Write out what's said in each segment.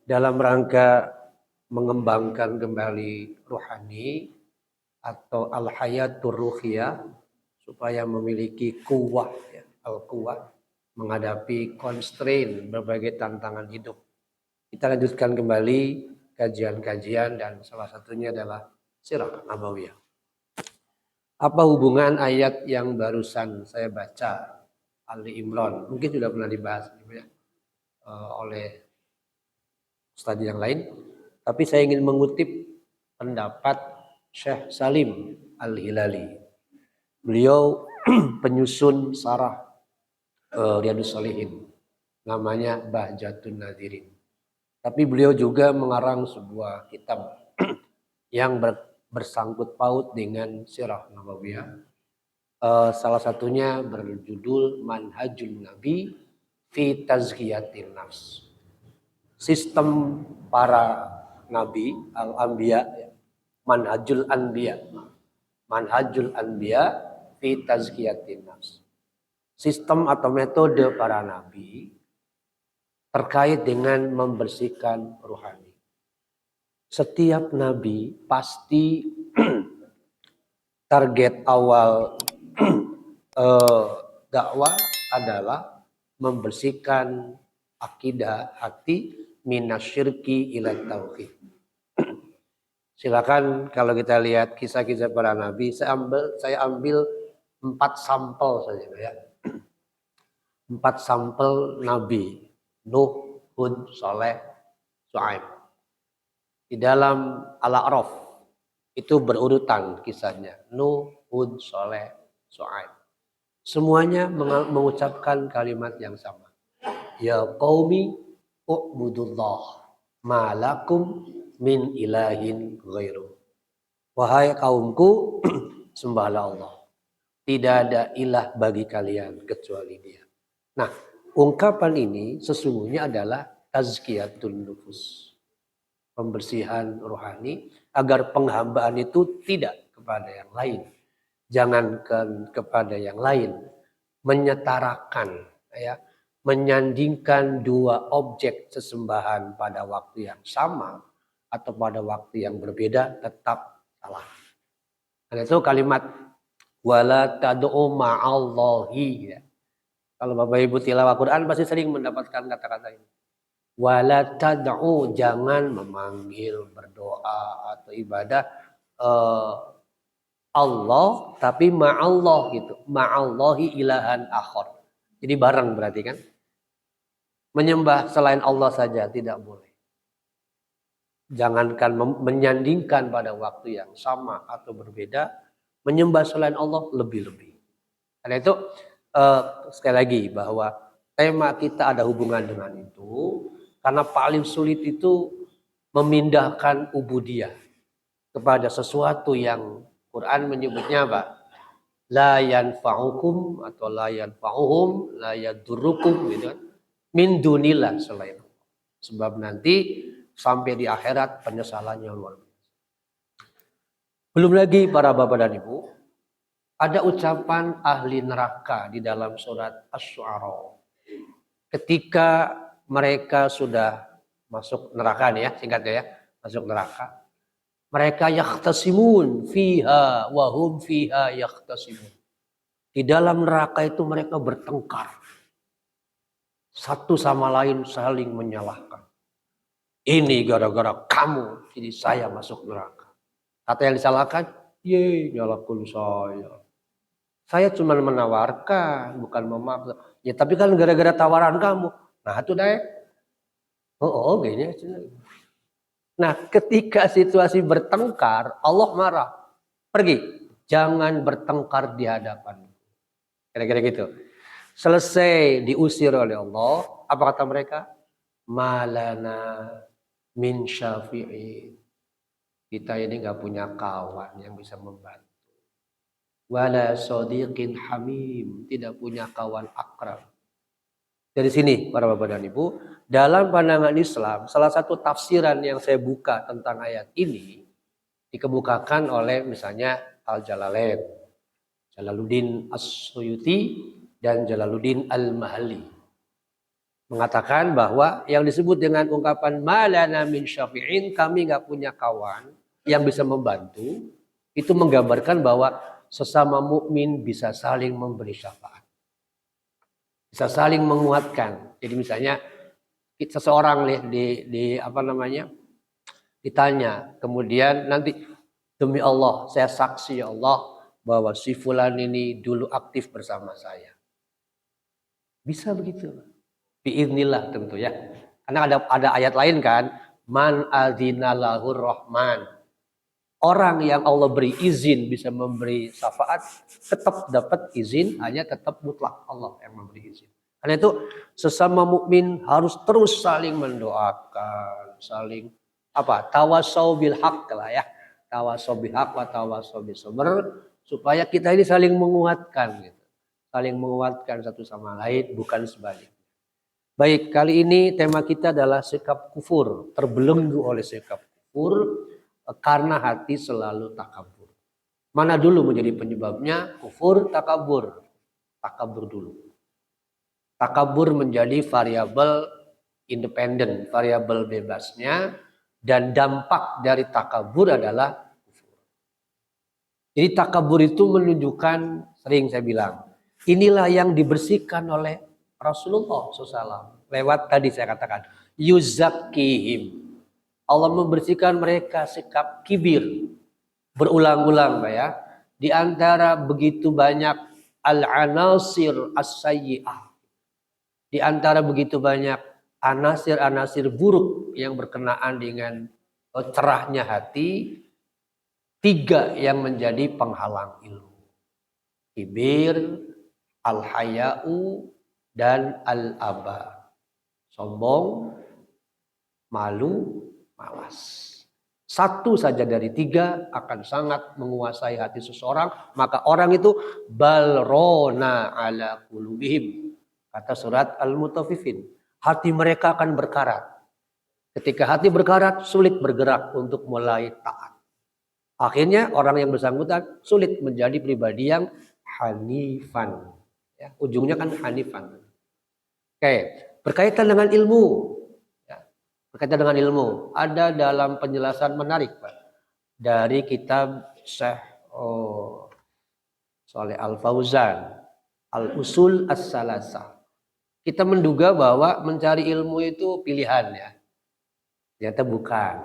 dalam rangka mengembangkan kembali rohani atau al-hayatur ruhiyah supaya memiliki kuwah, ya, al-kuwah menghadapi constraint berbagai tantangan hidup. Kita lanjutkan kembali kajian-kajian dan salah satunya adalah Sirah Nabawiyah. Apa hubungan ayat yang barusan saya baca, Ali Imran, mungkin sudah pernah dibahas ya, oleh ustadz yang lain, tapi saya ingin mengutip pendapat Syekh Salim Al-Hilali. Beliau penyusun sarah Riyadhus Shalihin, namanya Bahjatun Nadirin. Tapi beliau juga mengarang sebuah kitab yang bersangkut paut dengan Sirah Nabawiyah. Salah satunya berjudul Manhajun Nabi fi Tazkiyatin Nafs. Sistem para nabi al-anbiya, manhajul anbiya. Manhajul anbiya fi Tazkiyatin Nafs. Sistem atau metode para nabi terkait dengan membersihkan rohani. Setiap nabi pasti target awal dakwah adalah membersihkan akidah hati minasyirki ila tauhid. Silakan kalau kita lihat kisah-kisah para nabi, saya ambil 4 sampel saja ya. 4 sampel nabi, Nuh, Hud, Saleh, Syuaib. Di dalam Al-A'raf itu berurutan kisahnya, Nuh, Hud, Saleh, Syuaib. Semuanya mengucapkan kalimat yang sama. Ya qaumi u'budullah ma lakum min ilahin ghairu. Wahai kaumku, sembahlah Allah. Tidak ada ilah bagi kalian kecuali Dia. Nah, ungkapan ini sesungguhnya adalah tazkiyatun nufus. Pembersihan rohani agar penghambaan itu tidak kepada yang lain. Jangankan kepada yang lain, menyetarakan, ya, menyandingkan dua objek sesembahan pada waktu yang sama atau pada waktu yang berbeda tetap salah. Dan itu kalimat wala tad'u ma'allahi. Ya. Kalau Bapak Ibu tilawah Quran pasti sering mendapatkan kata-kata ini. Wala tad'u, jangan memanggil, berdoa atau ibadah Allah, tapi ma'allah gitu. Ma'allahi ilahan akhar. Jadi bareng berarti kan. Menyembah selain Allah saja tidak boleh. Jangankan menyandingkan pada waktu yang sama atau berbeda. Menyembah selain Allah lebih-lebih. Karena itu sekali lagi bahwa tema kita ada hubungan dengan itu. Karena paling sulit itu memindahkan ubudiyah kepada sesuatu yang Quran menyebutnya apa? La yanfa'ukum atau la yanfa'uhum, la yadurrukum gitu kan. Min dunillah selain Allah. Sebab nanti sampai di akhirat penyesalannya luar biasa. Belum lagi para bapak dan ibu, ada ucapan ahli neraka di dalam surat Asy-Syu'ara. Ketika mereka sudah masuk neraka nih ya, singkatnya ya, masuk neraka. Mereka yakhtasimun fiha wa hum fiha yakhtasimun. Di dalam neraka itu mereka bertengkar. Satu sama lain saling menyalahkan. Ini gara-gara kamu, jadi saya masuk neraka. Kata yang disalahkan, ye nyalahkan saya. Saya cuma menawarkan, bukan memaksa. Ya tapi kan gara-gara tawaran kamu. Nah itu deh. Oh gini. Nah, ketika situasi bertengkar, Allah marah. Pergi. Jangan bertengkar di hadapan. Kira-kira gitu. Selesai diusir oleh Allah. Apa kata mereka? Malana min syafi'i. Kita ini gak punya kawan yang bisa membantu. Wala sodiqin hamim. Tidak punya kawan akrab. Dari sini para bapak dan ibu, dalam pandangan Islam, salah satu tafsiran yang saya buka tentang ayat ini dikemukakan oleh misalnya Al-Jalalain, Jalaluddin As-Suyuti dan Jalaluddin Al-Mahalli. mengatakan bahwa yang disebut dengan ungkapan malana min syafi'in, kami nggak punya kawan yang bisa membantu, itu menggambarkan bahwa sesama mukmin bisa saling memberi syafaat, bisa saling menguatkan. Jadi misalnya seseorang nih di apa namanya ditanya, kemudian nanti demi Allah saya saksi ya Allah bahwa si fulan ini dulu aktif bersama saya, bisa begitu. Biiznillah tentu ya. Karena ada ayat lain kan, man adzina lahur rahman. Orang yang Allah beri izin bisa memberi syafaat tetap dapat izin, hanya tetap mutlak Allah yang memberi izin. Karena itu sesama mukmin harus terus saling mendoakan, saling tawasau bil haq lah ya. Tawasau bil haq wa tawasau bis sabr, supaya kita ini saling menguatkan gitu. Saling menguatkan satu sama lain, bukan sebaliknya. Baik, kali ini tema kita adalah sikap kufur, terbelenggu oleh sikap kufur karena hati selalu takabur. Mana dulu menjadi penyebabnya? Kufur, takabur. Takabur dulu. Takabur menjadi variabel independen, variabel bebasnya, dan dampak dari takabur adalah kufur. Jadi takabur itu menunjukkan, sering saya bilang, inilah yang dibersihkan oleh Rasulullah SAW. Lewat tadi saya katakan, yuzakkihim. Allah membersihkan mereka sikap kibir. Berulang-ulang Pak ya. Di antara begitu banyak al-anasir as-sayyi'ah. Di antara begitu banyak anasir-anasir buruk yang berkenaan dengan cerahnya hati, 3 yang menjadi penghalang ilmu. Kibir, al-haya'u, dan al-aba. Sombong, malu, malas. 1 saja dari 3 akan sangat menguasai hati seseorang. Maka orang itu balrona ala qulubihim. Kata surat Al-Mutaffifin. Hati mereka akan berkarat. Ketika hati berkarat, sulit bergerak untuk mulai taat. Akhirnya orang yang bersangkutan sulit menjadi pribadi yang hanifan. Ya, ujungnya kan hanifan. Oke, berkaitan dengan ilmu. Ya, berkaitan dengan ilmu. Ada dalam penjelasan menarik Pak. Dari kitab Syekh Shalih Al-Fauzan. Al-Usul As-Salasah. Kita menduga bahwa mencari ilmu itu pilihan ya. Ternyata bukan.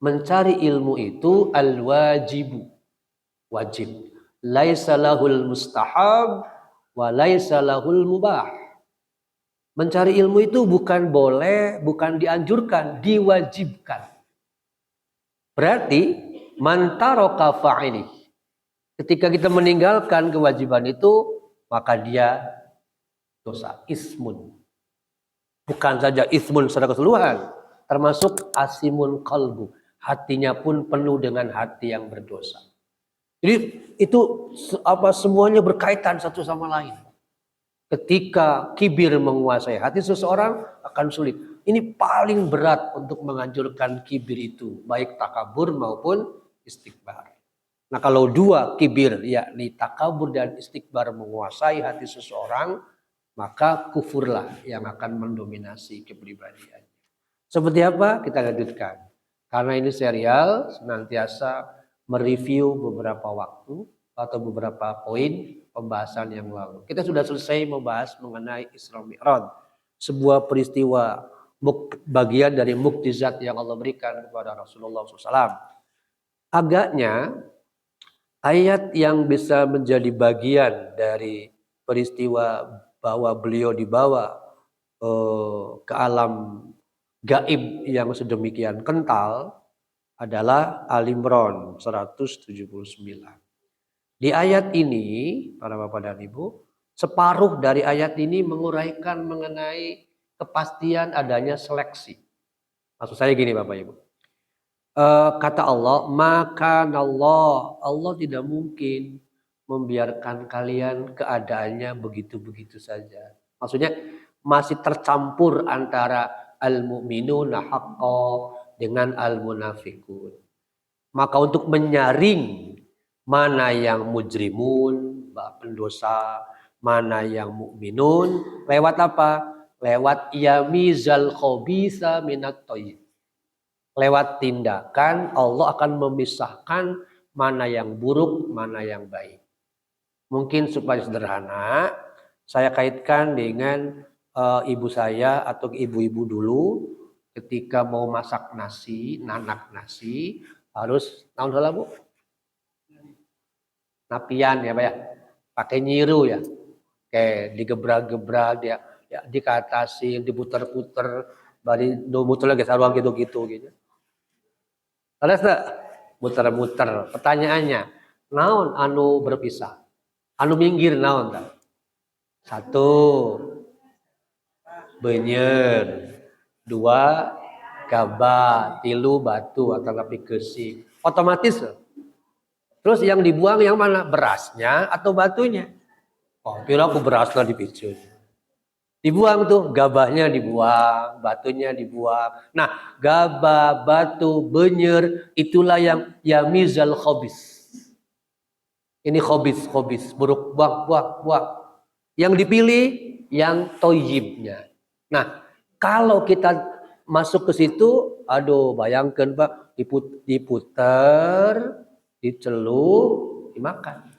Mencari ilmu itu al-wajibu. Wajib. Laisa lahul mustahab wa laisa lahul mubah. Mencari ilmu itu bukan boleh, bukan dianjurkan, diwajibkan. Berarti man taraka fa'ili. Ketika kita meninggalkan kewajiban itu, maka dia dosa, ismun. Bukan saja ismun secara keseluruhan, termasuk asimun qalbu. Hatinya pun penuh dengan hati yang berdosa. Jadi itu semuanya berkaitan satu sama lain. Ketika kibir menguasai hati seseorang akan sulit. Ini paling berat untuk menghancurkan kibir itu, baik takabur maupun istikbar. Nah kalau 2 kibir, yakni takabur dan istikbar menguasai hati seseorang, maka kufurlah yang akan mendominasi kepribadian. Seperti apa? Kita lanjutkan. Karena ini serial, senantiasa mereview beberapa waktu atau beberapa poin pembahasan yang lalu. Kita sudah selesai membahas mengenai Isra Mi'raj, sebuah peristiwa bagian dari mukjizat yang Allah berikan kepada Rasulullah SAW. Agaknya ayat yang bisa menjadi bagian dari peristiwa bahwa beliau dibawa ke alam gaib yang sedemikian kental adalah Al-Imran 179. Di ayat ini, para Bapak dan Ibu, separuh dari ayat ini menguraikan mengenai kepastian adanya seleksi. Maksud saya gini Bapak Ibu. Kata Allah, maka Allah tidak mungkin membiarkan kalian keadaannya begitu-begitu saja. Maksudnya masih tercampur antara al-mu'minuna haqqan dengan al-munafiqun. Maka untuk menyaring mana yang mujrimun, pendosa, mana yang mukminun, lewat apa? lewat yamizal khabitha minat thayyib. Lewat tindakan Allah akan memisahkan mana yang buruk, mana yang baik. Mungkin supaya sederhana, saya kaitkan dengan ibu saya atau ibu-ibu dulu ketika mau masak nasi, nanak nasi, harus tahun salah Bu? Napian ya Pak ya, pakai nyiru ya, kayak digebrak-gebrak dia, ya dikatasin, diputer-puter, bari do muter lagi sarua gitu-gitu gitu. Ada tak? Muter-muter. Pertanyaannya, naon anu berpisah? Anu minggir naon tak? Satu, beunyeun. Dua, gabah. Tilu, batu atau tapi gesing. Otomatis. Terus yang dibuang yang mana? Berasnya atau batunya? Oh, pira aku berasnya dipicun. Dibuang tuh, gabahnya dibuang, batunya dibuang. Nah, gabah, batu, benyer, itulah yang yamizal khobis. Ini khobis, buruk, buang. Yang dipilih, yang toyibnya. Nah, kalau kita masuk ke situ, aduh bayangkan Pak, diputer, dicelup, dimakan.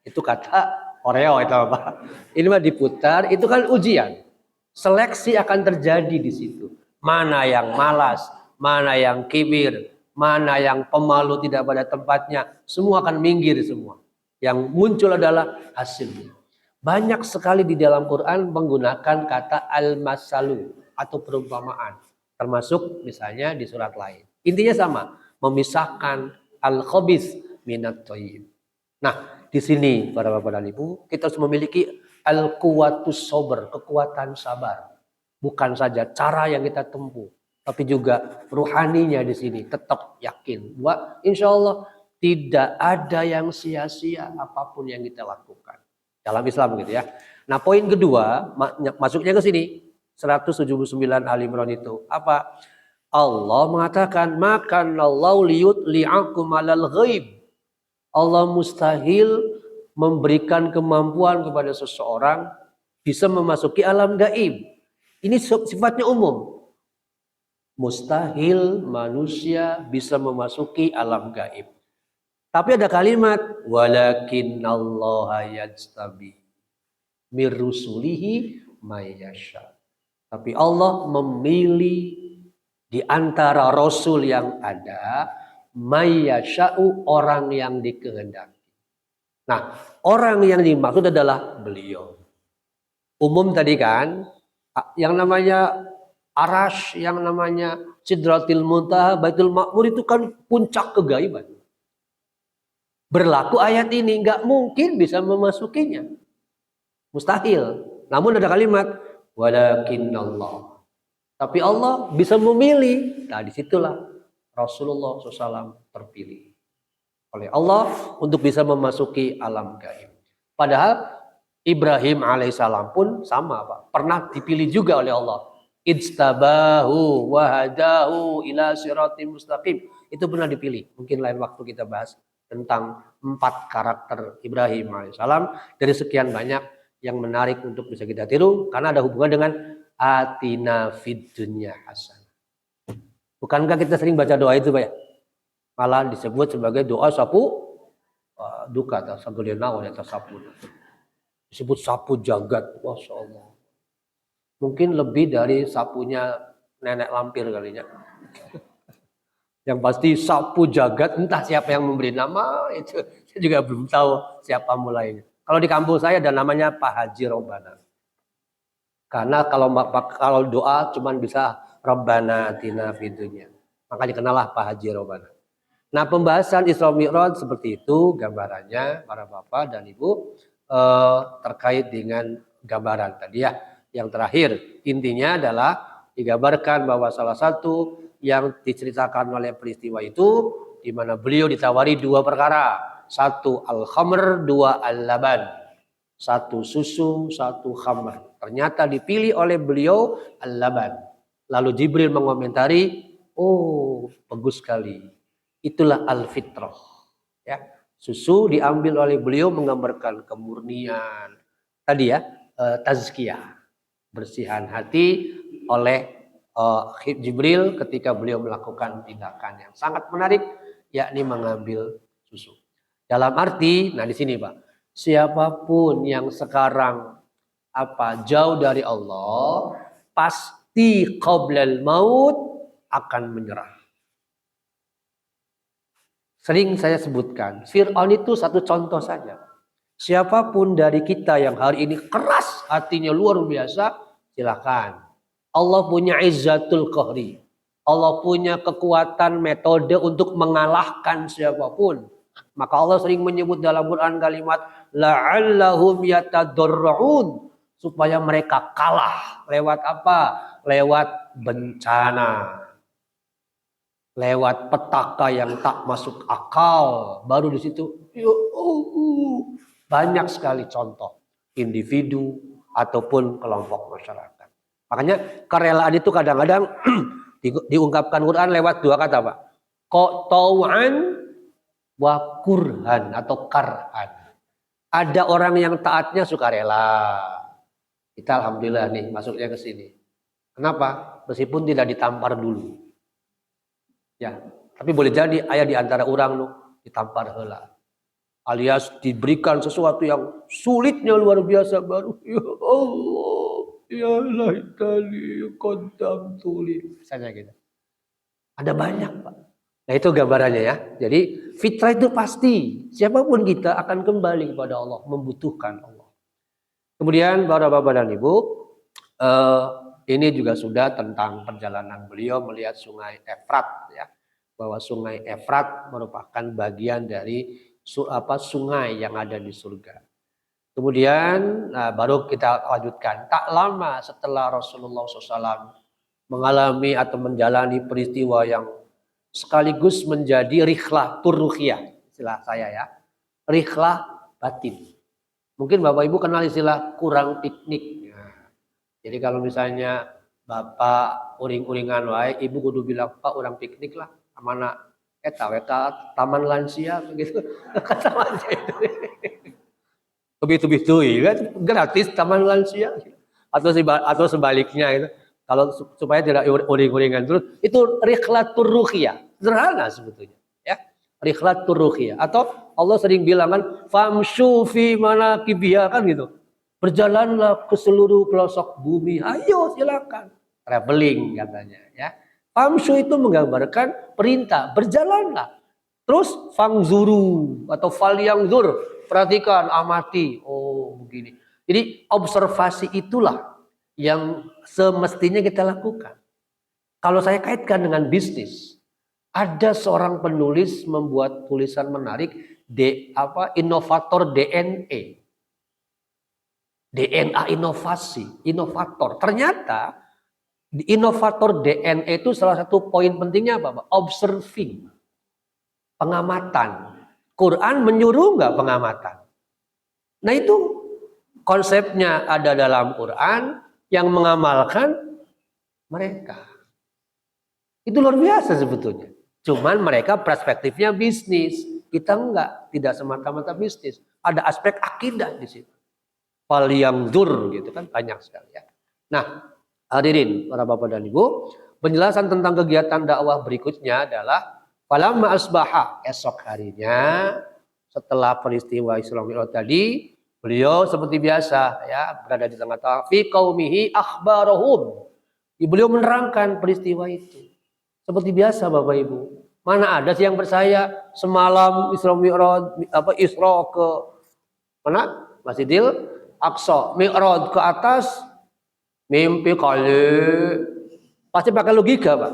Itu kata Oreo itu Pak. Ini mah diputar, itu kan ujian. Seleksi akan terjadi di situ. Mana yang malas, mana yang kibir, mana yang pemalu tidak pada tempatnya, semua akan minggir semua. Yang muncul adalah hasilnya. Banyak sekali di dalam Quran menggunakan kata al-masalu atau perumpamaan. Termasuk misalnya di surat lain. Intinya sama, memisahkan al-khabis minat thayyib. Nah, di sini para bapak dan ibu, kita harus memiliki al-quwatus sober, kekuatan sabar. Bukan saja cara yang kita tempuh, tapi juga ruhaninya di sini tetap yakin bahwa insya Allah tidak ada yang sia-sia apapun yang kita lakukan dalam Islam gitu ya. Nah, poin kedua masuknya ke sini 179 Ali Imran itu apa? Allah mengatakan makan Allah liyut li'akum alal ghaib. Allah mustahil memberikan kemampuan kepada seseorang bisa memasuki alam gaib. Ini sifatnya umum. Mustahil manusia bisa memasuki alam gaib. Tapi ada kalimat walakinnallaha yajtabi mir rusulihi mayyasha. Tapi Allah memilih di antara rasul yang ada mayyasha'u, orang yang dikehendaki. Nah, orang yang dimaksud adalah beliau. Umum tadi kan, yang namanya Arash, yang namanya Sidratil Muntaha, Baitul Ma'mur itu kan puncak kegaiban. Berlaku ayat ini, nggak mungkin bisa memasukinya. Mustahil. Namun ada kalimat, walakinnallah. Tapi Allah bisa memilih. Nah, disitulah Rasulullah SAW terpilih oleh Allah untuk bisa memasuki alam gaib. Padahal Ibrahim alaihissalam pun sama Pak. Pernah dipilih juga oleh Allah. Ijtabahu wahadahu ila siratim mustaqim. Itu pernah dipilih. Mungkin lain waktu kita bahas tentang 4 karakter Ibrahim alaihissalam. Dari sekian banyak yang menarik untuk bisa kita tiru. Karena ada hubungan dengan atina fid dunya hasanah. Bukankah kita sering baca doa itu Pak ya? Malah disebut sebagai doa sapu duka atau sagolena atau sapu. Disebut sapu jagat. Masya Allah. Mungkin lebih dari sapunya nenek lampir kalinya. Yang pasti sapu jagat, entah siapa yang memberi nama, itu saya juga belum tahu siapa mulainya. Kalau di kampung saya ada namanya Pak Haji Robbana. Karena kalau doa cuma bisa Rabbana atina fid dunya. Maka dikenallah Pak Haji Robbana. Nah, pembahasan Isra Mi'raj seperti itu gambarannya para bapak dan ibu terkait dengan gambaran tadi ya. Yang terakhir intinya adalah digambarkan bahwa salah satu yang diceritakan oleh peristiwa itu di mana beliau ditawari 2 perkara. 1 al-khamr, 2 al-laban. 1 susu, 1 khamr. Ternyata dipilih oleh beliau al-laban. Lalu Jibril mengomentari, oh bagus sekali. Itulah al-fitrah. Ya, susu diambil oleh beliau menggambarkan kemurnian. Tadi ya, tazkiyah. bersihan hati oleh Jibril ketika beliau melakukan tindakan yang sangat menarik, yakni mengambil susu. Dalam arti, nah di sini Pak, siapapun yang sekarang jauh dari Allah, pasti qoblal maut akan menyerah. Sering saya sebutkan, Fir'aun itu satu contoh saja. Siapapun dari kita yang hari ini keras hatinya luar biasa, silakan. Allah punya izzatul qahri. Allah punya kekuatan metode untuk mengalahkan siapapun. Maka Allah sering menyebut dalam Quran kalimat la'allahum yatadarra'un, supaya mereka kalah. Lewat apa? Lewat bencana. Lewat petaka yang tak masuk akal. Baru di situ banyak sekali contoh individu ataupun kelompok masyarakat. Makanya kerelaan itu kadang-kadang diungkapkan Quran lewat dua kata Pak. Tau'an wa kurhan atau karhan. Ada orang yang taatnya sukarela. Kita alhamdulillah nih masuknya ke sini. Kenapa? Meskipun tidak ditampar dulu. Ya, tapi boleh jadi ayah di antara orang lu ditampar heula. Alias diberikan sesuatu yang sulitnya luar biasa baru. Ya Allah. Ya laitani qaddamtu li. Misalnya gitu. Ada banyak Pak. Nah itu gambarannya ya. Jadi fitrah itu pasti. Siapapun kita akan kembali kepada Allah. Membutuhkan Allah. Kemudian Bapak-bapak dan Ibu. Ini juga sudah tentang perjalanan beliau melihat sungai Efrat. Ya. Bahwa sungai Efrat merupakan bagian dari sungai yang ada di surga. Kemudian baru kita lanjutkan. Tak lama setelah Rasulullah SAW mengalami atau menjalani peristiwa yang sekaligus menjadi rihlah turruhiyah, istilah saya ya, rihlah batin. Mungkin Bapak Ibu kenal istilah kurang piknik. Nah, jadi kalau misalnya Bapak uring-uringan wae, Ibu kudu bilang Pak urang piknik lah, mana eta taman lansia begitu. Kata lansia itu. Begitu kan gratis taman lansia atau sebaliknya gitu. Kalau supaya tidak uring-uringan terus itu rikhlatur ruhiyah. Sederhana sebetulnya ya. Rikhlatur ruhiyah atau Allah sering bilang kan famshu fi manakibiha kan gitu. Berjalanlah ke seluruh pelosok bumi. Ayo silakan. Traveling katanya ya. Famshu itu menggambarkan perintah, berjalanlah. Terus fangzuru atau falyangzur. Perhatikan, amati. Oh, begini. Jadi observasi itulah yang semestinya kita lakukan. Kalau saya kaitkan dengan bisnis, ada seorang penulis membuat tulisan menarik, inovator DNA. DNA inovasi, inovator. Ternyata inovator DNA itu salah satu poin pentingnya apa? Observing. Pengamatan. Quran menyuruh nggak pengamatan? Nah itu konsepnya ada dalam Quran, yang mengamalkan mereka. Itu luar biasa sebetulnya. Cuman mereka perspektifnya bisnis. Kita enggak, tidak semata-mata bisnis. Ada aspek akidah di situ. Fal yang dur gitu kan banyak sekali ya. Nah hadirin para bapak dan ibu, penjelasan tentang kegiatan dakwah berikutnya adalah falamma asbaha, esok harinya setelah peristiwa Isra Mi'raj tadi, beliau seperti biasa ya berada di tengah-tengah fi qaumihi akhbarahum. Beliau menerangkan peristiwa itu. Seperti biasa Bapak Ibu. Mana ada sih yang percaya semalam Isra Mi'raj Isra ke mana? Masjidil Aqsa, Mi'raj ke atas mimpi kali. Pasti pakai logika, Pak.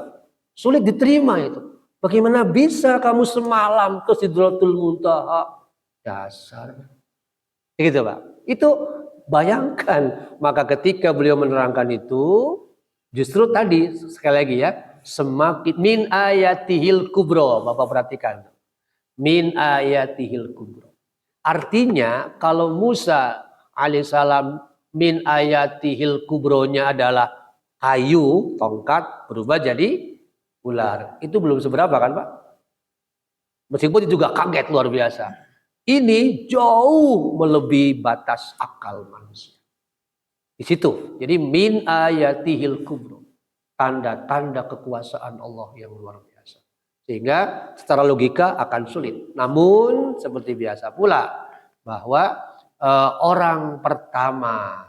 Sulit diterima itu. Bagaimana bisa kamu semalam ke Sidratul Muntaha? Dasar. Gitu Pak. Itu bayangkan. Maka ketika beliau menerangkan itu, justru tadi sekali lagi ya, semakin min ayatihil kubro. Bapak perhatikan. Min ayatihil kubro. Artinya kalau Musa alaihissalam min ayatihil kubronya adalah kayu, tongkat, berubah jadi ular. Itu belum seberapa kan Pak? Meskipun itu juga kaget luar biasa. Ini jauh melebihi batas akal manusia. Di situ. Jadi min ayatihil kubro. Tanda-tanda kekuasaan Allah yang luar biasa. Sehingga secara logika akan sulit. Namun seperti biasa pula bahwa orang pertama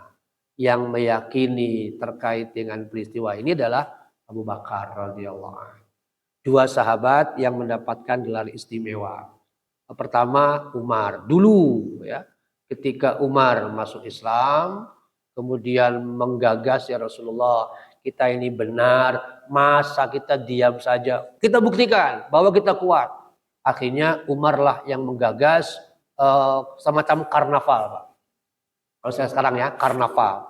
yang meyakini terkait dengan peristiwa ini adalah Abu Bakar radhiyallahu anhu. Dua sahabat yang mendapatkan gelar istimewa. Pertama Umar dulu ya. Ketika Umar masuk Islam, kemudian menggagas, ya Rasulullah, kita ini benar, masa kita diam saja? Kita buktikan bahwa kita kuat. Akhirnya Umar lah yang menggagas semacam karnaval, Pak. Kalau saya sekarang ya, karnaval.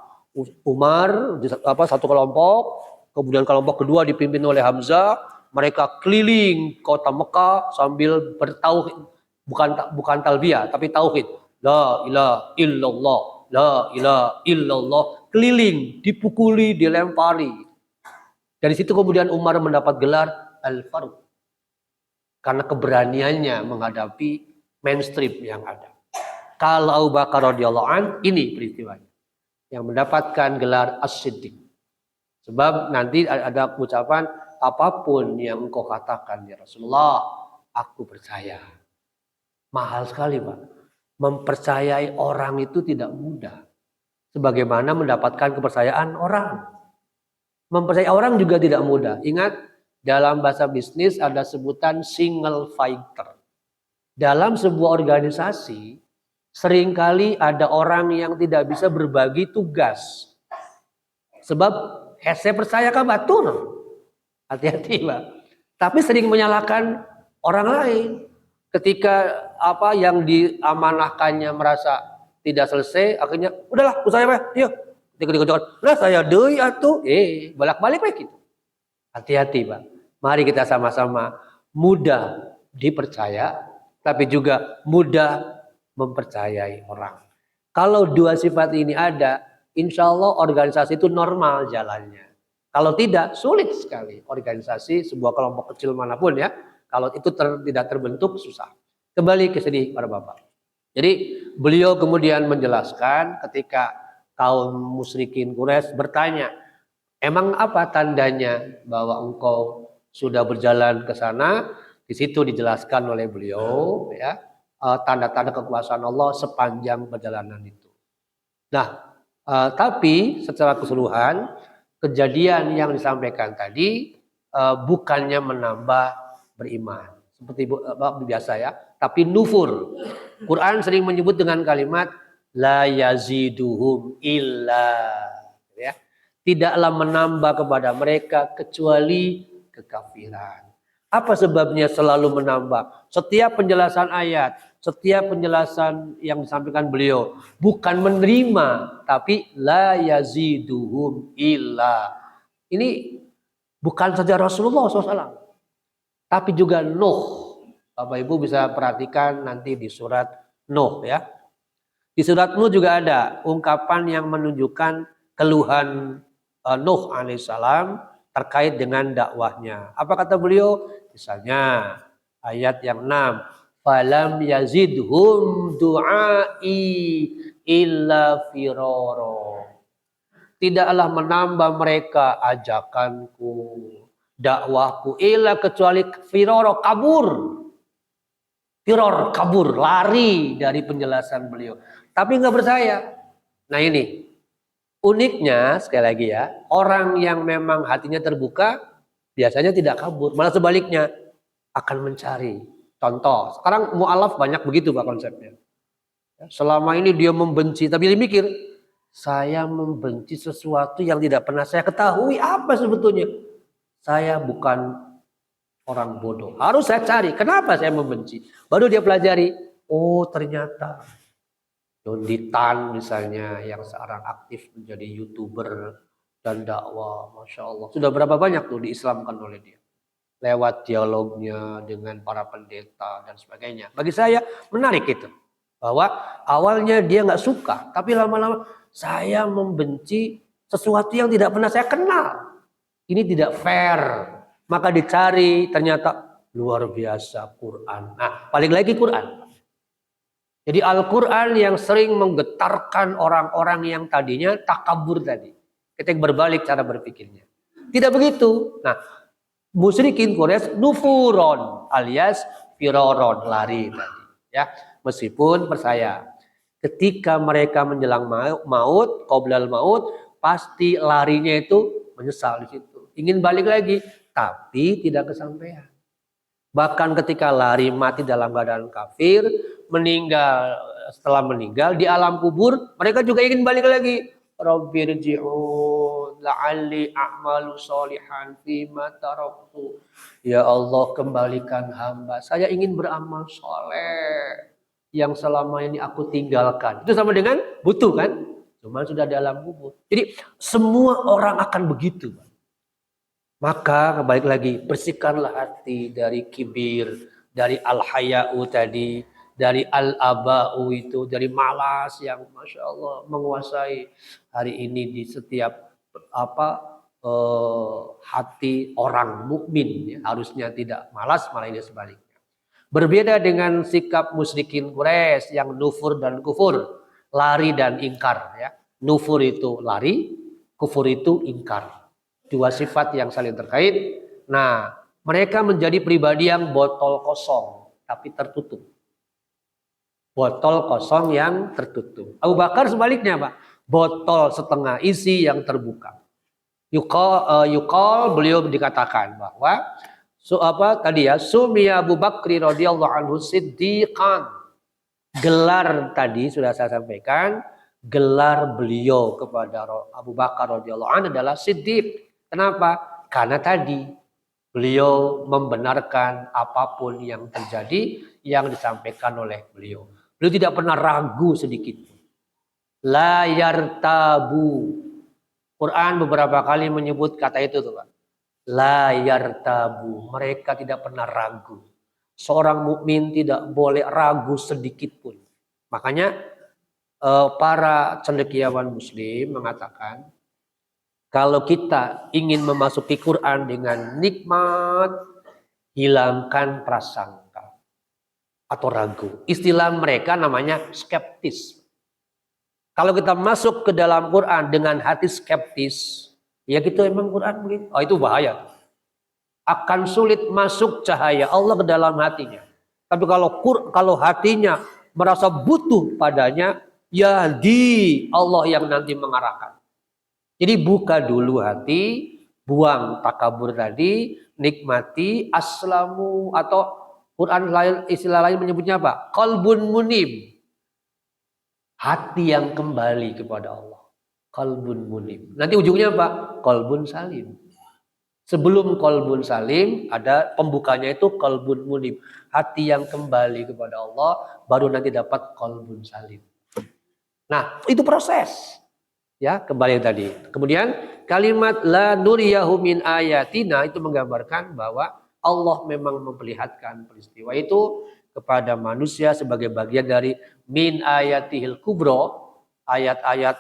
Umar satu kelompok, kemudian kelompok kedua dipimpin oleh Hamzah, mereka keliling kota Mekah sambil bertauhid, bukan talbiyah tapi tauhid. La ilaha illallah, la ilaha illallah, keliling, dipukuli, dilempari. Dari situ kemudian Umar mendapat gelar Al-Faruq karena keberaniannya menghadapi mainstream yang ada. Kalau Abu Bakar radhiyallahu an, ini peristiwanya yang mendapatkan gelar As-Siddiq. Sebab nanti ada ucapan, apapun yang engkau katakan ya Rasulullah, aku percaya. Mahal sekali, Pak. Mempercayai orang itu tidak mudah. Sebagaimana mendapatkan kepercayaan orang. Mempercayai orang juga tidak mudah. Ingat, dalam bahasa bisnis ada sebutan single fighter. Dalam sebuah organisasi, seringkali ada orang yang tidak bisa berbagi tugas. Sebab saya percaya kan batur. Hati-hati, Pak. Tapi sering menyalahkan orang lain. Ketika apa yang diamanahkannya merasa tidak selesai, akhirnya udahlah usahanya Pak, yuk. Udah saya deui atuh, bolak-balik Pak gitu. Hati-hati, Pak. Mari kita sama-sama mudah dipercaya, tapi juga mudah mempercayai orang. Kalau dua sifat ini ada, insya Allah organisasi itu normal jalannya. Kalau tidak, sulit sekali organisasi sebuah kelompok kecil manapun ya. Kalau itu tidak terbentuk, susah. Kembali ke sini para bapak. Jadi beliau kemudian menjelaskan ketika kaum musyrikin Quraisy bertanya, emang apa tandanya bahwa engkau sudah berjalan ke sana? Di situ dijelaskan oleh beliau ya, tanda-tanda kekuasaan Allah sepanjang perjalanan itu. Nah, tapi secara keseluruhan kejadian yang disampaikan tadi bukannya menambah beriman seperti biasa ya, tapi nufur. Quran sering menyebut dengan kalimat la yaziduhum illa, ya. Tidaklah menambah kepada mereka kecuali kekafiran. Apa sebabnya selalu menambah? Setiap penjelasan ayat, setiap penjelasan yang disampaikan beliau bukan menerima, tapi la yaziduhum illa. Ini bukan saja Rasulullah SAW, tapi juga Nuh. Bapak Ibu bisa perhatikan nanti di surat Nuh ya. Di surat Nuh juga ada ungkapan yang menunjukkan keluhan Nuh alaihissalam terkait dengan dakwahnya. Apa kata beliau? Misalnya ayat yang 6. Falam yazidhum du'ai illa firara. Tidaklah menambah mereka ajakanku, dakwahku, illa kecuali firara, kabur. Firor, kabur, lari dari penjelasan beliau. Tapi nggak percaya. Nah ini uniknya sekali lagi ya, orang yang memang hatinya terbuka biasanya tidak kabur, malah sebaliknya akan mencari. Contoh, sekarang mu'alaf banyak begitu Pak konsepnya. Selama ini dia membenci, tapi dia mikir, saya membenci sesuatu yang tidak pernah saya ketahui apa sebetulnya. Saya bukan orang bodoh. Harus saya cari. Kenapa saya membenci? Baru dia pelajari. Oh ternyata Dondi Tan misalnya yang sekarang aktif menjadi YouTuber dan dakwah. Masya Allah. Sudah berapa banyak tuh diislamkan oleh dia. Lewat dialognya dengan para pendeta dan sebagainya. Bagi saya menarik itu. Bahwa awalnya dia nggak suka. Tapi lama-lama saya membenci sesuatu yang tidak pernah saya kenal. Ini tidak fair. Maka dicari ternyata luar biasa Quran. Nah balik lagi Quran. Jadi Al-Quran yang sering menggetarkan orang-orang yang tadinya takabur tadi. Ketika berbalik cara berpikirnya. Tidak begitu. Nah, musyrikin Quraisy nufuron alias firoron, lari tadi. Ya, meskipun percaya ketika mereka menjelang maut, qoblal maut, pasti larinya itu menyesal di situ. Ingin balik lagi, tapi tidak kesampaian. Bahkan ketika lari mati dalam keadaan kafir, meninggal setelah meninggal di alam kubur, mereka juga ingin balik lagi. Rabbirji'un la'alli a'malu sholihan fima taraktu. Ya Allah, kembalikan hamba. Saya ingin beramal soleh yang selama ini aku tinggalkan. Itu sama dengan butuh kan? Cuma sudah di alam kubur. Jadi semua orang akan begitu. Maka balik lagi, bersihkanlah hati dari kibir, dari al-haya'u tadi, dari al-aba'u itu, dari malas yang Masya Allah menguasai hari ini di setiap hati orang mukmin. Ya. Harusnya tidak malas, malah ini sebaliknya. Berbeda dengan sikap musyrikin Quraisy yang nufur dan kufur, lari dan ingkar. Ya. Nufur itu lari, kufur itu ingkar. Dua sifat yang saling terkait. Nah, mereka menjadi pribadi yang botol kosong tapi tertutup. Botol kosong yang tertutup. Abu Bakar sebaliknya, Pak. Botol setengah isi yang terbuka. Yukol beliau dikatakan bahwa Sumia Abu Bakri radhiyallahu anhu siddiqan. Gelar tadi sudah saya sampaikan, gelar beliau kepada Abu Bakar radhiyallahu anhu adalah siddiq. Kenapa? Karena tadi beliau membenarkan apapun yang terjadi yang disampaikan oleh beliau. Beliau tidak pernah ragu sedikit. La yartabu. Quran beberapa kali menyebut kata itu tuh, Pak. La yartabu. Mereka tidak pernah ragu. Seorang mukmin tidak boleh ragu sedikit pun. Makanya para cendekiawan muslim mengatakan, kalau kita ingin memasuki Quran dengan nikmat, hilangkan prasangka atau ragu. Istilah mereka namanya skeptis. Kalau kita masuk ke dalam Quran dengan hati skeptis, ya gitu emang Quran begitu. Oh, itu bahaya. Akan sulit masuk cahaya Allah ke dalam hatinya. Tapi kalau hatinya merasa butuh padanya, ya di Allah yang nanti mengarahkan. Jadi buka dulu hati, buang takabur tadi, nikmati aslamu, atau Quran lain, istilah lain menyebutnya apa? Qalbun munib. Hati yang kembali kepada Allah. Qalbun munib. Nanti ujungnya apa? Qalbun salim. Sebelum qalbun salim ada pembukanya itu qalbun munib. Hati yang kembali kepada Allah baru nanti dapat qalbun salim. Nah, itu proses. Ya, kembali tadi. Kemudian kalimat la nuriyahu min ayatina itu menggambarkan bahwa Allah memang memperlihatkan peristiwa itu kepada manusia sebagai bagian dari min ayatihil kubro, ayat-ayat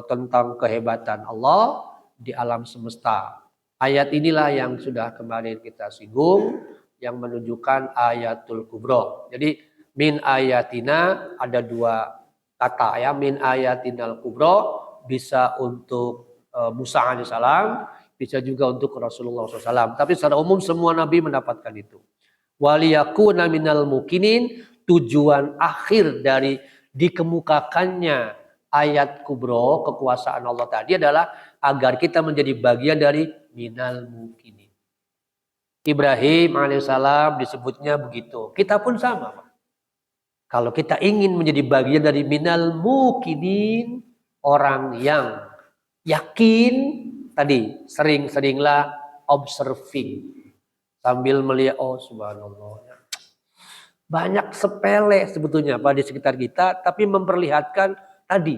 tentang kehebatan Allah di alam semesta. Ayat inilah yang sudah kemarin kita singgung, yang menunjukkan ayatul kubro. Jadi min ayatina ada dua kata ya, min ayatinal kubro. Bisa untuk Musa alaihissalam, bisa juga untuk Rasulullah SAW. Tapi secara umum semua nabi mendapatkan itu. Waliyakuna minal mukinin, tujuan akhir dari dikemukakannya ayat kubro, kekuasaan Allah tadi adalah agar kita menjadi bagian dari minal mukinin. Ibrahim alaihissalam disebutnya begitu. Kita pun sama, Pak. Kalau kita ingin menjadi bagian dari minal mukinin, orang yang yakin tadi, sering-seringlah observing sambil melihat, oh subhanallah, banyak sepele sebetulnya Pak di sekitar kita, tapi memperlihatkan tadi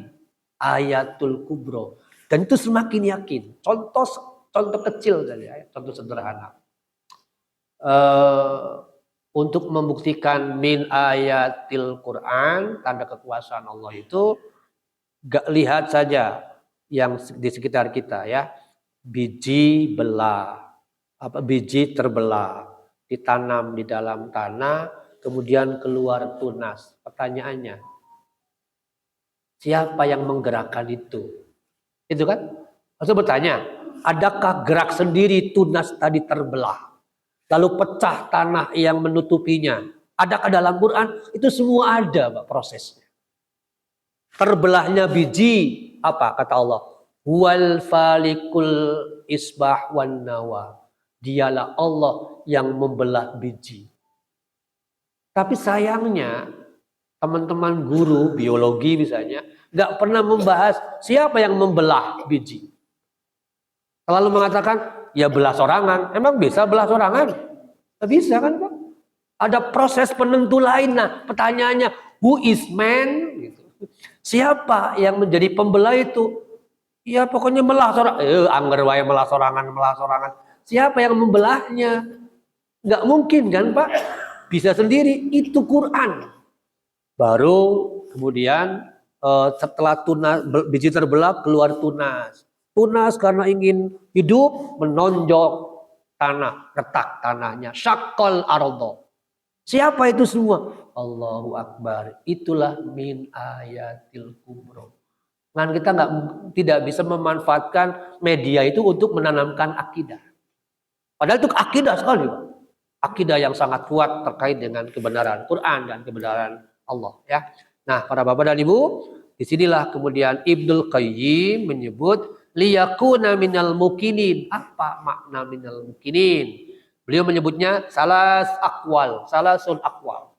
ayatul kubro, dan itu semakin yakin. Contoh kecil tadi, contoh sederhana. Untuk membuktikan min ayatil Quran, tanda kekuasaan Allah itu, gak lihat saja yang di sekitar kita ya, biji belah, biji terbelah, ditanam di dalam tanah, kemudian keluar tunas. Pertanyaannya, siapa yang menggerakkan itu? Itu kan? Maksud bertanya, adakah gerak sendiri tunas tadi terbelah? Lalu pecah tanah yang menutupinya. Adakah dalam Quran? Itu semua ada, Pak, prosesnya. Terbelahnya biji, apa kata Allah? Wal falikul isbah wan nawa. Dialah Allah yang membelah biji. Tapi sayangnya, teman-teman guru biologi misalnya, nggak pernah membahas siapa yang membelah biji. Selalu mengatakan, ya belah sorangan. Emang bisa belah sorangan? Nggak bisa kan, Pak? Ada proses penentu lain. Nah, pertanyaannya, who is man? Gitu. Siapa yang menjadi pembelah itu? Ya pokoknya melah sorangan. Angger wae melah sorangan. Siapa yang membelahnya? Nggak mungkin kan, Pak? Bisa sendiri. Itu Quran. Baru kemudian setelah tunas biji terbelah keluar tunas. Tunas karena ingin hidup menonjok tanah, retak tanahnya. Syaqqal ardo. Siapa itu semua? Allahu Akbar. Itulah min ayatil kubro. Kan kita tidak bisa memanfaatkan media itu untuk menanamkan akidah. Padahal itu akidah sekali. Akidah yang sangat kuat terkait dengan kebenaran Quran dan kebenaran Allah. Ya. Nah, para bapak dan ibu, disinilah kemudian Ibnul Qayyim menyebut liyakuna minal mukinin. Apa makna minal mukinin? Beliau menyebutnya salasul akwal.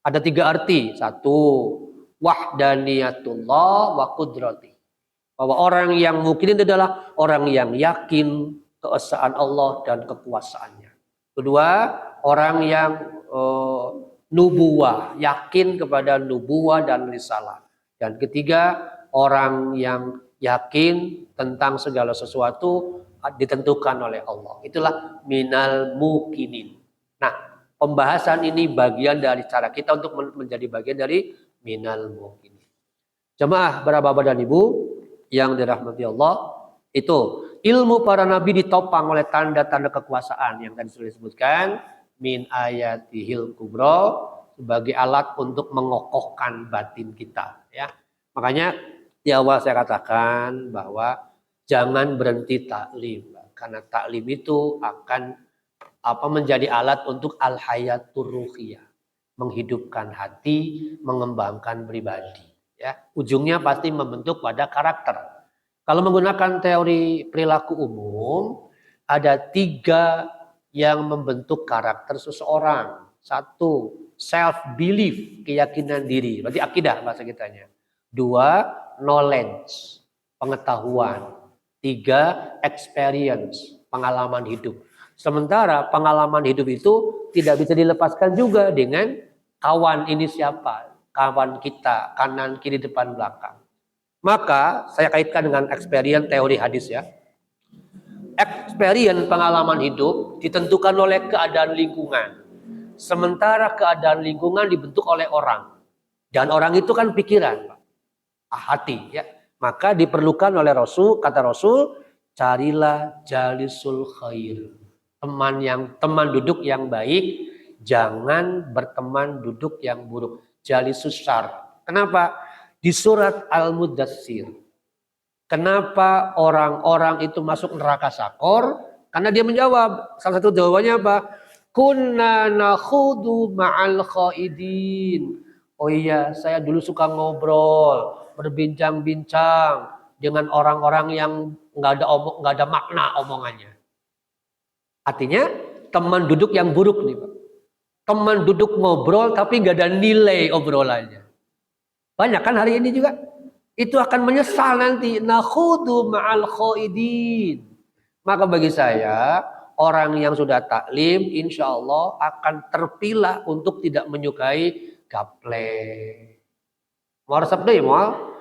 Ada 3 arti. 1, wahdaniyatullah wa qudrati. Bahwa orang yang mukinin adalah orang yang yakin keesaan Allah dan kekuasaannya. Kedua, orang yang nubuwah, yakin kepada nubuwah dan risalah. Dan ketiga, orang yang yakin tentang segala sesuatu ditentukan oleh Allah. Itulah minal mukinin. Nah, pembahasan ini bagian dari cara kita untuk menjadi bagian dari minal mukinin. Jemaah para bapak dan ibu yang dirahmati Allah, itu ilmu para nabi ditopang oleh tanda-tanda kekuasaan yang tadi sudah disebutkan, min ayatihil kubro, sebagai alat untuk mengokohkan batin kita. Ya, makanya di awal saya katakan bahwa jangan berhenti taklim, karena taklim itu akan menjadi alat untuk al-hayatur ruhiyah, menghidupkan hati, mengembangkan pribadi. Ya, ujungnya pasti membentuk pada karakter. Kalau menggunakan teori perilaku umum, ada 3 yang membentuk karakter seseorang. 1, self belief, keyakinan diri, berarti akidah bahasa kitanya. 2, knowledge, pengetahuan. 3, experience, pengalaman hidup. Sementara pengalaman hidup itu tidak bisa dilepaskan juga dengan kawan ini siapa, kawan kita, kanan, kiri, depan, belakang. Maka saya kaitkan dengan experience teori hadis ya. Experience pengalaman hidup ditentukan oleh keadaan lingkungan. Sementara keadaan lingkungan dibentuk oleh orang. Dan orang itu kan pikiran, hati ya. Maka diperlukan oleh Rasul, kata Rasul, carilah jalisul khair. Teman duduk yang baik, jangan berteman duduk yang buruk. Jalisus syar. Kenapa? Di surat Al-Mudatsir. Kenapa orang-orang itu masuk neraka sakor? Karena dia menjawab. Salah satu jawabannya apa? Kunna nakhudu ma'al khaidin. Oh iya, saya dulu suka ngobrol, berbincang-bincang dengan orang-orang yang nggak ada makna omongannya. Artinya teman duduk yang buruk nih, Pak. Teman duduk ngobrol tapi nggak ada nilai obrolannya. Banyak kan hari ini juga. Itu akan menyesal nanti. Nakhudu ma'al khaidin. Maka bagi saya, orang yang sudah taklim, insya Allah akan terpilah untuk tidak menyukai gaplek. Mau resep deh, mal.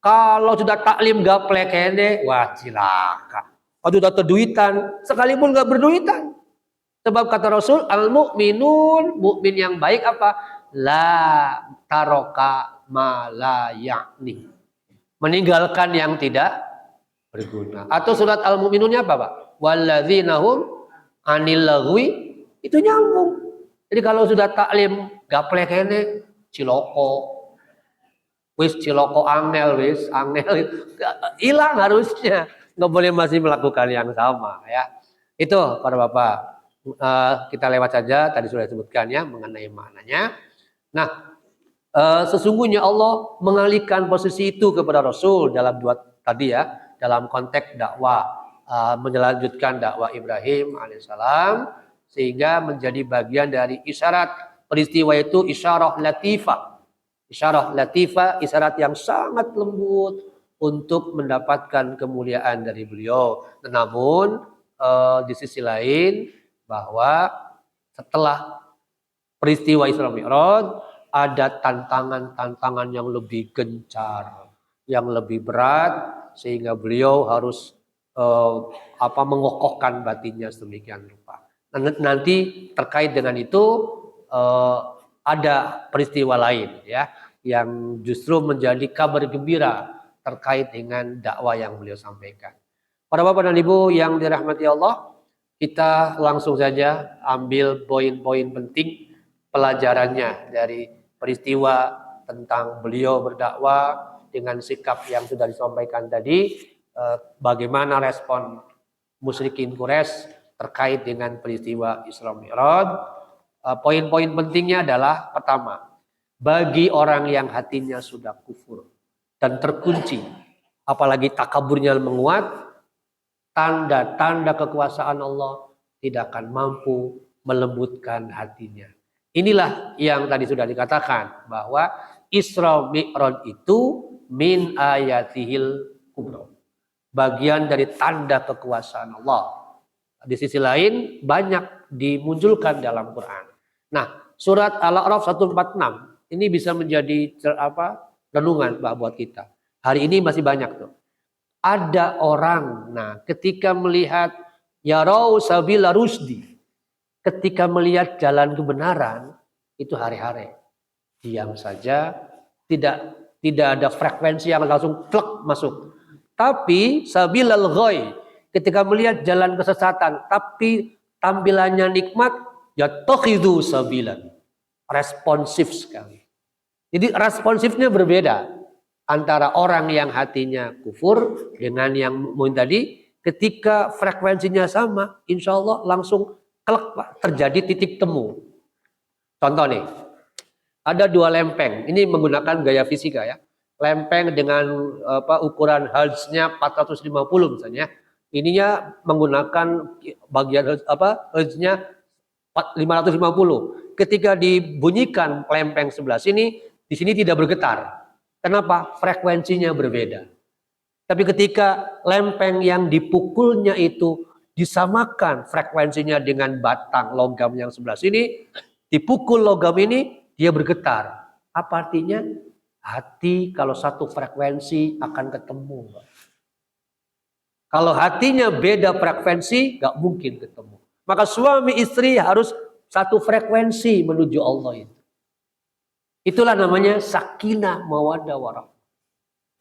Kalau sudah taklim gaplek kene, wah cilaka. Kalau sudah terduitan, sekalipun nggak berduitan. Sebab kata Rasul, al-mu'minun, mukmin yang baik apa? La taroka ma la yakni. Meninggalkan yang tidak berguna. Atau surat Al-Mu'minunnya apa, Pak? Walladzina hum anil lagwi, itu nyambung. Jadi kalau sudah taklim gaplek ini ciloko, wis ciloko angel, wis angel hilang harusnya. Nggak boleh masih melakukan yang sama ya. Itu para bapak. Kita lewat saja tadi sudah disebutkan ya mengenai maknanya. Nah, sesungguhnya Allah mengalihkan posisi itu kepada Rasul dalam dua tadi ya, dalam konteks dakwah, melanjutkan dakwah Ibrahim alaihissalam sehingga menjadi bagian dari isyarat peristiwa itu isyarah latifah. Isyarah latifah, isyarat yang sangat lembut untuk mendapatkan kemuliaan dari beliau. Namun di sisi lain bahwa setelah peristiwa Isra Mi'raj ada tantangan-tantangan yang lebih gencar, yang lebih berat sehingga beliau harus mengokohkan batinnya sedemikian rupa. Nanti terkait dengan itu ada peristiwa lain ya yang justru menjadi kabar gembira terkait dengan dakwah yang beliau sampaikan. Para bapak dan ibu yang dirahmati Allah, kita langsung saja ambil poin-poin penting pelajarannya dari peristiwa tentang beliau berdakwah dengan sikap yang sudah disampaikan tadi, bagaimana respon musyrikin Quraisy terkait dengan peristiwa Isra Mi'raj. Poin-poin pentingnya adalah pertama, bagi orang yang hatinya sudah kufur dan terkunci, apalagi takaburnya menguat, tanda-tanda kekuasaan Allah tidak akan mampu melembutkan hatinya. Inilah yang tadi sudah dikatakan bahwa Isra Mi'raj itu min ayatihil kubra, bagian dari tanda kekuasaan Allah. Di sisi lain banyak dimunculkan dalam Quran. Nah, surat Al-A'raf 146 ini bisa menjadi renungan buat kita. Hari ini masih banyak tuh. Ada orang, ketika melihat yarau sabila rusdi, ketika melihat jalan kebenaran, itu hari-hari diam saja, tidak ada frekuensi yang langsung plek masuk. Tapi sabilal ghoi, ketika melihat jalan kesesatan, tapi tampilannya nikmat, yattakhidhu sabilan, responsif sekali. Jadi responsifnya berbeda antara orang yang hatinya kufur dengan yang tadi, ketika frekuensinya sama, insya Allah langsung klek, terjadi titik temu. Contoh nih, ada dua lempeng, ini menggunakan gaya fisika ya. Lempeng dengan ukuran hertznya 450 misalnya, ininya menggunakan bagian hertznya 550. Ketika dibunyikan lempeng sebelah sini, di sini tidak bergetar. Kenapa? Frekuensinya berbeda. Tapi ketika lempeng yang dipukulnya itu disamakan frekuensinya dengan batang logam yang sebelah sini, dipukul logam ini, dia bergetar. Apa artinya? Hati kalau satu frekuensi akan ketemu. Kalau hatinya beda frekuensi, gak mungkin ketemu. Maka suami istri harus satu frekuensi menuju Allah itu. Itulah namanya sakinah mawaddah warahmah.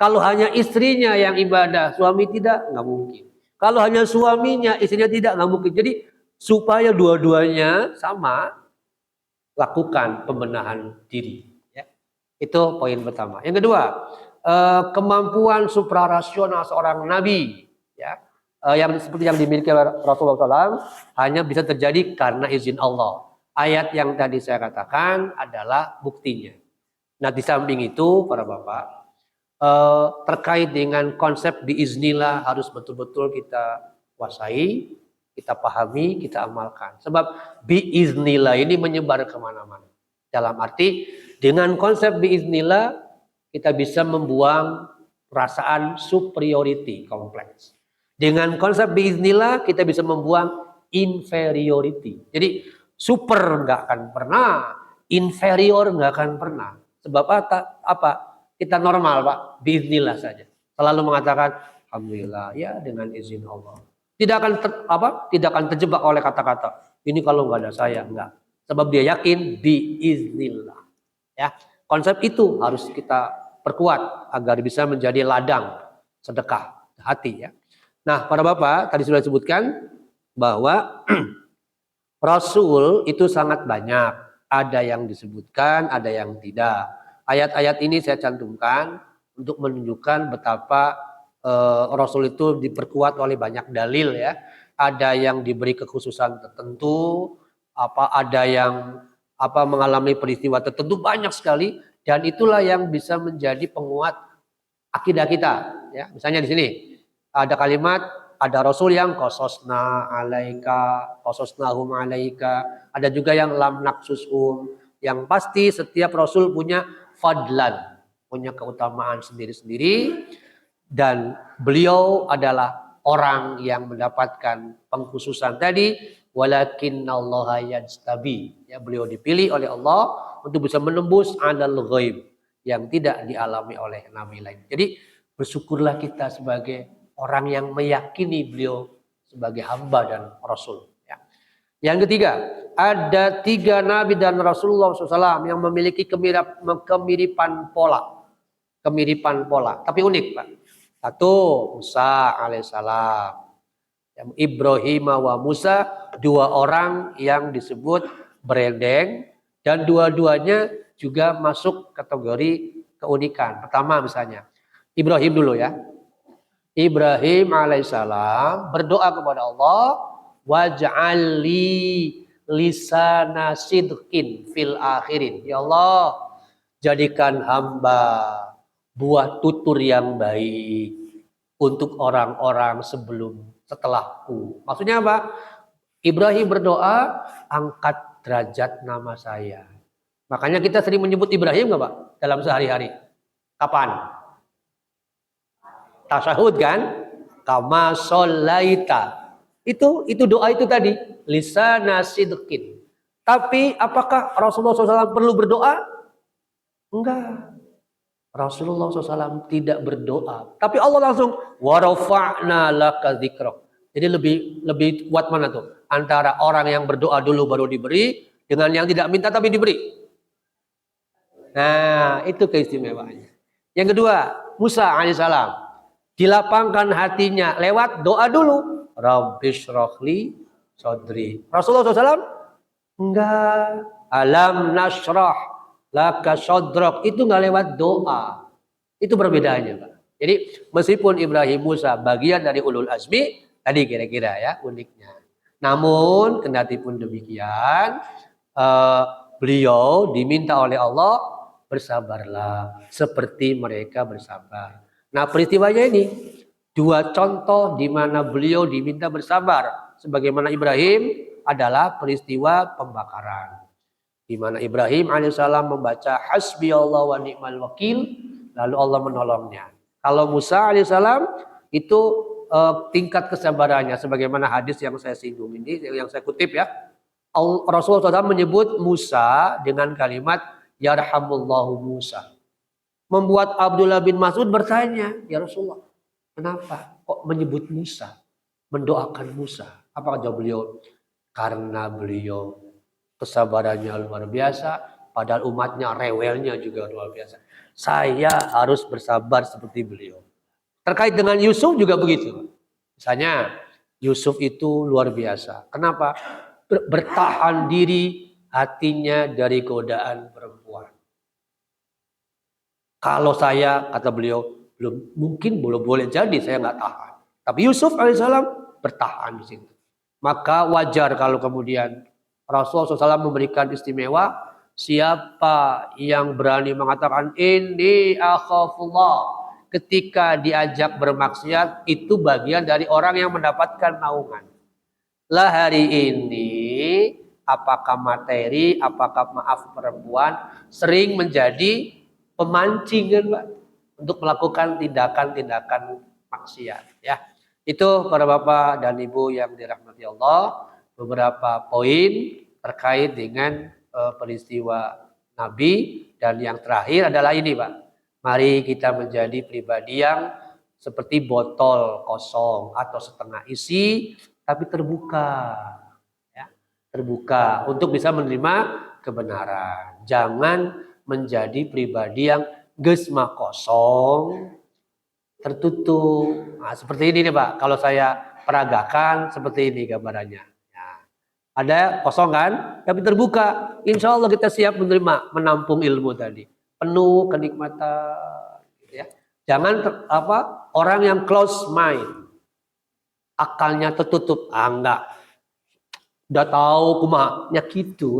Kalau hanya istrinya yang ibadah, suami tidak, nggak mungkin. Kalau hanya suaminya, istrinya tidak, nggak mungkin. Jadi supaya dua-duanya sama, lakukan pembenahan diri. Ya. Itu poin pertama. Yang kedua, kemampuan suprarasional seorang nabi, ya, yang seperti yang dimiliki Rasulullah SAW, hanya bisa terjadi karena izin Allah. Ayat yang tadi saya katakan adalah buktinya. Nah, di samping itu, para bapak, terkait dengan konsep biiznillah harus betul-betul kita kuasai, kita pahami, kita amalkan. Sebab biiznillah ini menyebar kemana-mana. Dalam arti, dengan konsep biiznillah, kita bisa membuang perasaan superiority kompleks. Dengan konsep biiznillah, kita bisa membuang inferiority. Jadi, super nggak akan pernah, inferior nggak akan pernah. Sebab apa? Kita normal, Pak, biiznillah saja. Selalu mengatakan alhamdulillah ya dengan izin Allah. Tidak akan terjebak oleh kata-kata ini kalau nggak ada saya, enggak. Sebab dia yakin biiznillah. Ya, konsep itu harus kita perkuat agar bisa menjadi ladang sedekah hati ya. Nah, para bapak tadi sudah disebutkan bahwa Rasul itu sangat banyak. Ada yang disebutkan, ada yang tidak. Ayat-ayat ini saya cantumkan untuk menunjukkan betapa Rasul itu diperkuat oleh banyak dalil ya. Ada yang diberi kekhususan tertentu, ada yang mengalami peristiwa tertentu, banyak sekali, dan itulah yang bisa menjadi penguat akidah kita ya. Misalnya di sini ada kalimat, ada Rasul yang qasasna alaika, qasasnahum alaika, ada juga yang lam naksushum. Yang pasti setiap Rasul punya fadlan, punya keutamaan sendiri-sendiri, dan beliau adalah orang yang mendapatkan pengkhususan tadi, walakinallaha yajtabi, ya, beliau dipilih oleh Allah untuk bisa menembus alal ghaib yang tidak dialami oleh nabi lain. Jadi bersyukurlah kita sebagai orang yang meyakini beliau sebagai hamba dan rasul. Ya. Yang ketiga, ada 3 nabi dan Rasulullah SAW yang memiliki kemiripan pola. Kemiripan pola, tapi unik, Pak. Satu, Musa alaihissalam. Ibrahim wa Musa, 2 orang yang disebut berendeng, dan dua-duanya juga masuk kategori keunikan. Pertama misalnya, Ibrahim dulu ya. Ibrahim alaihissalam berdoa kepada Allah, waj'alli lisana sidqin fil akhirin. Ya Allah, jadikan hamba buah tutur yang baik untuk orang-orang setelahku. Maksudnya apa? Ibrahim berdoa, angkat derajat nama saya. Makanya kita sering menyebut Ibrahim nggak Pak? Dalam sehari-hari. Kapan? Tasyahud kan? Kama sholaita. Itu doa itu tadi. Lisana sidqin. Tapi apakah Rasulullah SAW perlu berdoa? Enggak. Rasulullah SAW tidak berdoa. Tapi Allah langsung warafa'na laka dzikrak. Jadi lebih kuat mana tuh? Antara orang yang berdoa dulu baru diberi dengan yang tidak minta tapi diberi. Nah, itu keistimewaannya. Yang kedua, Musa alaihissalam dilapangkan hatinya lewat doa dulu. Rabbishrahli sodri. Rasulullah SAW enggak. Alam nasrah laka sodrok. Itu enggak lewat doa. Itu perbedaannya, Pak. Jadi meskipun Ibrahim Musa bagian dari ulul azmi, tadi kira-kira ya uniknya. Namun kendati pun demikian, beliau diminta oleh Allah, bersabarlah seperti mereka bersabar. Nah, peristiwanya ini 2 contoh di mana beliau diminta bersabar. Sebagaimana Ibrahim adalah peristiwa pembakaran, di mana Ibrahim alaihissalam membaca hasbiyallah wa ni'mal wakil, lalu Allah menolongnya. Kalau Musa alaihissalam itu tingkat kesabarannya, sebagaimana hadis yang saya singgung ini, yang saya kutip ya. Rasulullah SAW menyebut Musa dengan kalimat yarhamullahu Musa. Membuat Abdullah bin Mas'ud bertanya, ya Rasulullah, kenapa kok menyebut Musa, mendoakan Musa? Apa jawab beliau? Karena beliau kesabarannya luar biasa, padahal umatnya rewelnya juga luar biasa. Saya harus bersabar seperti beliau. Terkait dengan Yusuf juga begitu. Misalnya Yusuf itu luar biasa. Kenapa? Bertahan diri hatinya dari godaan perempuan. Kalau saya, kata beliau, belum boleh jadi, saya nggak tahan. Tapi Yusuf alaihissalam bertahan di situ. Maka wajar kalau kemudian Rasulullah SAW memberikan istimewa, siapa yang berani mengatakan inni akhafullah ketika diajak bermaksiat, itu bagian dari orang yang mendapatkan naungan. Lah hari ini, apakah materi, apakah maaf perempuan sering menjadi pemancingan Pak, untuk melakukan tindakan-tindakan maksiat ya. Itu para Bapak dan Ibu yang dirahmati Allah, beberapa poin terkait dengan peristiwa Nabi. Dan yang terakhir adalah ini Pak, mari kita menjadi pribadi yang seperti botol kosong atau setengah isi, tapi terbuka ya, terbuka untuk bisa menerima kebenaran. Jangan menjadi pribadi yang gesma kosong, tertutup. Nah, seperti ini nih Pak, kalau saya peragakan seperti ini gambarannya. Ya. Ada kosong kan, tapi terbuka. Insya Allah kita siap menerima, menampung ilmu tadi. Penuh kenikmatan. Gitu ya. Jangan orang yang close mind. Akalnya tertutup. Enggak. Udah tahu kumanya gitu.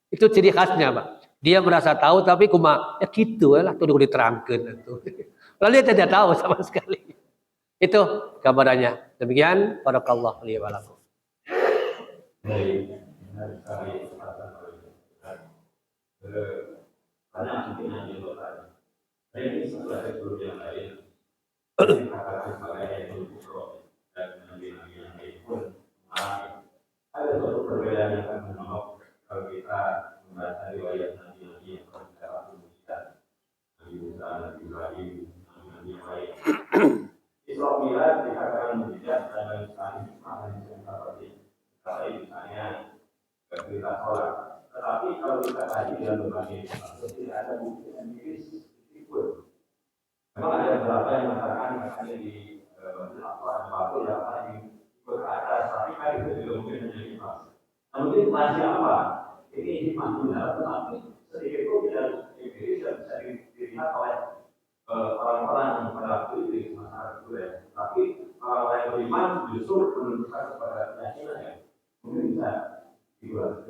Itu ciri khasnya, Pak. Dia merasa tahu tapi ya gitu lah. Tuh diterangkan. Lalu dia tidak tahu sama sekali. Itu gambarannya. Demikian, barakallahu li wa lakum. Ada suatu perbedaan yang akan menolak kalau kita membaca riwayat Nabi yang secara penulisan Nabi Musa, Nabi Ibrahim, Nabi yang lain. Isra Mi'raj dikatakan mujizat dan lain sekali maknanya seperti misalnya berita sholat. Tetapi kalau kita kaji dalam berbagai kasus tidak ada bukti empiris sedikitpun. Memang ada beberapa yang mengatakan makanya di batu yang tadi berkata tapi kan itu juga mungkin menjadi hikmah. Nah, mungkin masih apa? Ini hikmah benar, tetapi sedikit pun tidak empiris dan bisa dilihat oleh orang-orang pada waktu itu di masyarakat itu ya. Tapi orang-orang yang beriman justru menunjukkan kepada keyakinan ya. Mungkin bisa dibuat.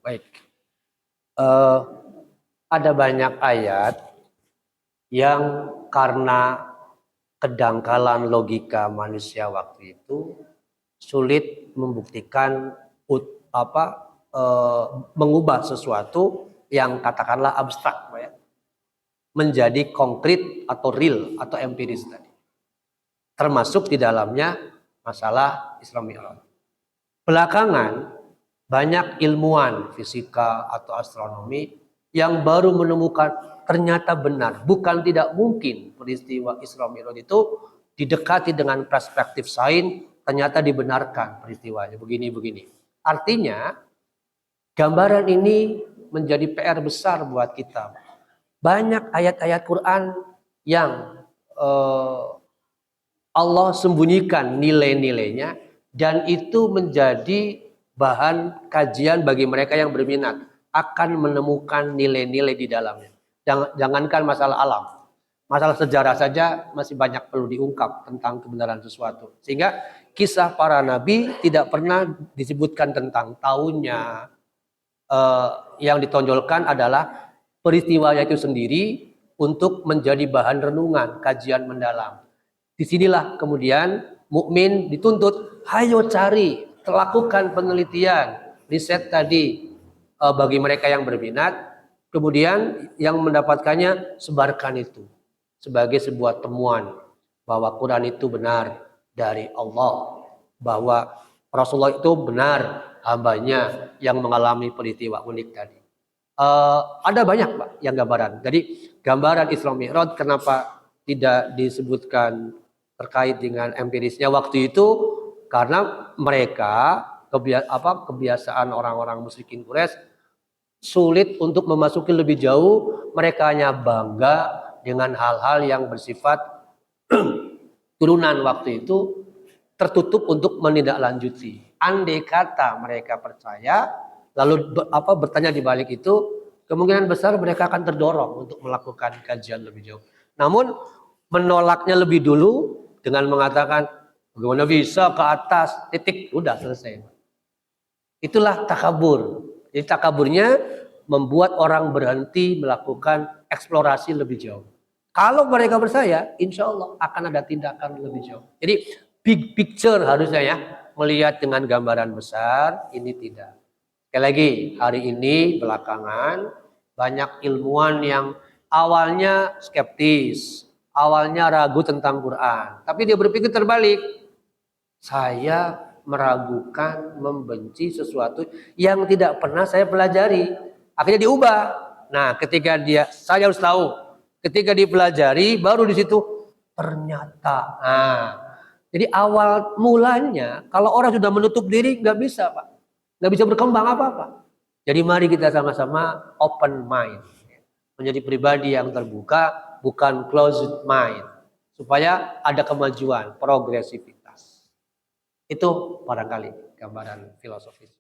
Baik. Ada banyak ayat yang karena kedangkalan logika manusia waktu itu sulit membuktikan mengubah sesuatu yang katakanlah abstrak, ya, menjadi konkret atau real atau empiris tadi. Termasuk di dalamnya masalah Isra Mi'raj. Belakangan banyak ilmuwan fisika atau astronomi yang baru menemukan ternyata benar, bukan tidak mungkin peristiwa Isra Mi'raj itu didekati dengan perspektif sains, ternyata dibenarkan peristiwanya begini-begini. Artinya gambaran ini menjadi PR besar buat kita. Banyak ayat-ayat Quran yang Allah sembunyikan nilai-nilainya dan itu menjadi bahan kajian bagi mereka yang berminat akan menemukan nilai-nilai di dalamnya. Jangankan masalah alam, masalah sejarah saja masih banyak perlu diungkap tentang kebenaran sesuatu. Sehingga kisah para nabi tidak pernah disebutkan tentang tahunnya. Yang ditonjolkan adalah peristiwanya itu sendiri untuk menjadi bahan renungan, kajian mendalam. Disinilah kemudian mukmin dituntut, ayo cari, lakukan penelitian, riset tadi bagi mereka yang berminat, kemudian yang mendapatkannya sebarkan itu sebagai sebuah temuan bahwa Quran itu benar dari Allah, bahwa Rasulullah itu benar hambanya yang mengalami peristiwa unik tadi. Ada banyak Pak yang gambaran. Jadi gambaran Isra Mi'raj kenapa tidak disebutkan terkait dengan empirisnya waktu itu karena mereka kebiasaan orang-orang musyrikin Quraisy sulit untuk memasuki lebih jauh. Mereka hanya bangga dengan hal-hal yang bersifat turunan waktu itu tertutup untuk menindaklanjuti. Andai kata mereka percaya lalu bertanya di balik itu, kemungkinan besar mereka akan terdorong untuk melakukan kajian lebih jauh. Namun menolaknya lebih dulu dengan mengatakan bagaimana bisa ke atas, titik, udah selesai. Itulah takabur. Jadi takaburnya membuat orang berhenti melakukan eksplorasi lebih jauh. Kalau mereka percaya, insya Allah akan ada tindakan lebih jauh. Jadi big picture harusnya ya, melihat dengan gambaran besar, ini tidak. Sekali lagi, hari ini belakangan banyak ilmuwan yang awalnya skeptis, awalnya ragu tentang Quran, tapi dia berpikir terbalik. Saya meragukan, membenci sesuatu yang tidak pernah saya pelajari. Akhirnya diubah. Nah, ketika saya harus tahu, ketika dipelajari, baru di situ ternyata. Nah, jadi awal mulanya, kalau orang sudah menutup diri, nggak bisa Pak. Nggak bisa berkembang apa-apa. Jadi mari kita sama-sama open mind. Menjadi pribadi yang terbuka, bukan closed mind. Supaya ada kemajuan, progresivitas. Itu barangkali gambaran filosofis.